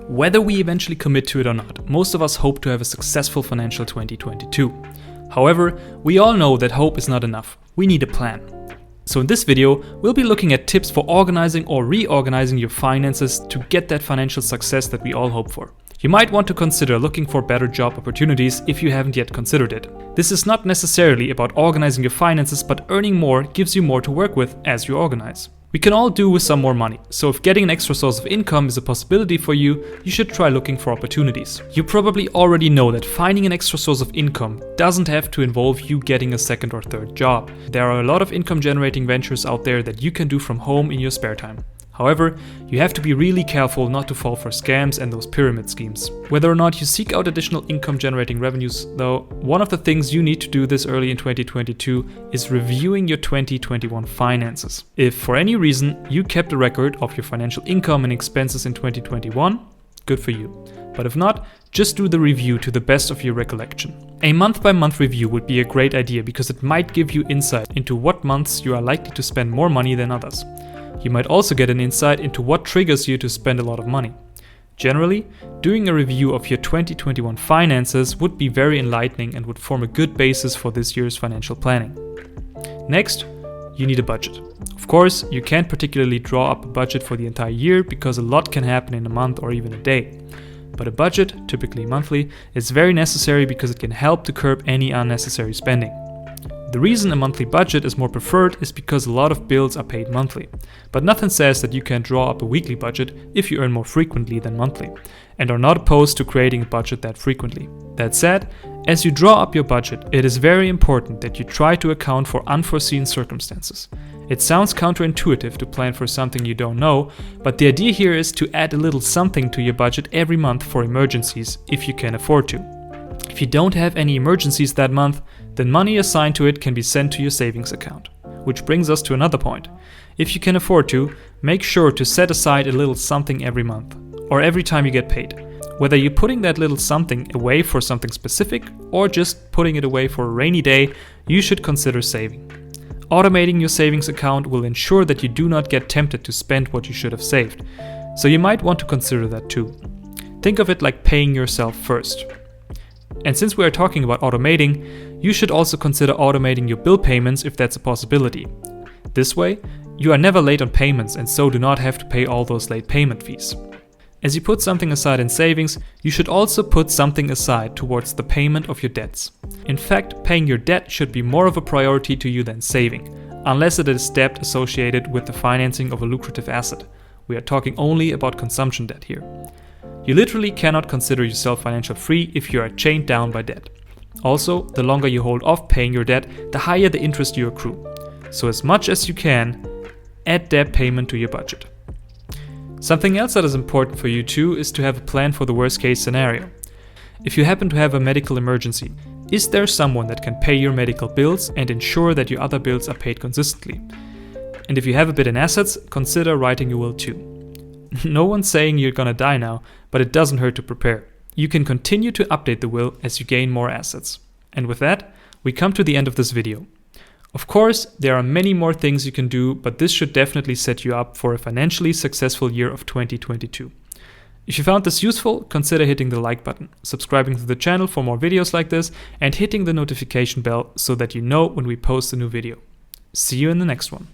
Whether we eventually commit to it or not, most of us hope to have a successful financial 2022. However, we all know that hope is not enough. We need a plan. So in this video, we'll be looking at tips for organizing or reorganizing your finances to get that financial success that we all hope for. You might want to consider looking for better job opportunities if you haven't yet considered it. This is not necessarily about organizing your finances, but earning more gives you more to work with as you organize. We can all do with some more money, so if getting an extra source of income is a possibility for you, you should try looking for opportunities. You probably already know that finding an extra source of income doesn't have to involve you getting a second or third job. There are a lot of income generating ventures out there that you can do from home in your spare time. However, you have to be really careful not to fall for scams and those pyramid schemes. Whether or not you seek out additional income generating revenues, though, one of the things you need to do this early in 2022 is reviewing your 2021 finances. If for any reason you kept a record of your financial income and expenses in 2021, good for you. But if not, just do the review to the best of your recollection. A month-by-month review would be a great idea because it might give you insight into what months you are likely to spend more money than others. You might also get an insight into what triggers you to spend a lot of money. Generally, doing a review of your 2021 finances would be very enlightening and would form a good basis for this year's financial planning. Next, you need a budget. Of course, you can't particularly draw up a budget for the entire year because a lot can happen in a month or even a day. But a budget, typically monthly, is very necessary because it can help to curb any unnecessary spending. The reason a monthly budget is more preferred is because a lot of bills are paid monthly. But nothing says that you can't draw up a weekly budget if you earn more frequently than monthly, and are not opposed to creating a budget that frequently. That said, as you draw up your budget, it is very important that you try to account for unforeseen circumstances. It sounds counterintuitive to plan for something you don't know, but the idea here is to add a little something to your budget every month for emergencies if you can afford to. If you don't have any emergencies that month, then money assigned to it can be sent to your savings account. Which brings us to another point. If you can afford to, make sure to set aside a little something every month, or every time you get paid. Whether you're putting that little something away for something specific, or just putting it away for a rainy day, you should consider saving. Automating your savings account will ensure that you do not get tempted to spend what you should have saved. So you might want to consider that too. Think of it like paying yourself first. And since we are talking about automating, you should also consider automating your bill payments if that's a possibility. This way, you are never late on payments and so do not have to pay all those late payment fees. As you put something aside in savings, you should also put something aside towards the payment of your debts. In fact, paying your debt should be more of a priority to you than saving, unless it is debt associated with the financing of a lucrative asset. We are talking only about consumption debt here. You literally cannot consider yourself financial free if you are chained down by debt. Also, the longer you hold off paying your debt, the higher the interest you accrue. So as much as you can, add debt payment to your budget. Something else that is important for you too is to have a plan for the worst case scenario. If you happen to have a medical emergency, is there someone that can pay your medical bills and ensure that your other bills are paid consistently? And if you have a bit in assets, consider writing your will too. No one's saying you're gonna die now, but it doesn't hurt to prepare. You can continue to update the will as you gain more assets. And with that, we come to the end of this video. Of course, there are many more things you can do, but this should definitely set you up for a financially successful year of 2022. If you found this useful, consider hitting the like button, subscribing to the channel for more videos like this, and hitting the notification bell so that you know when we post a new video. See you in the next one.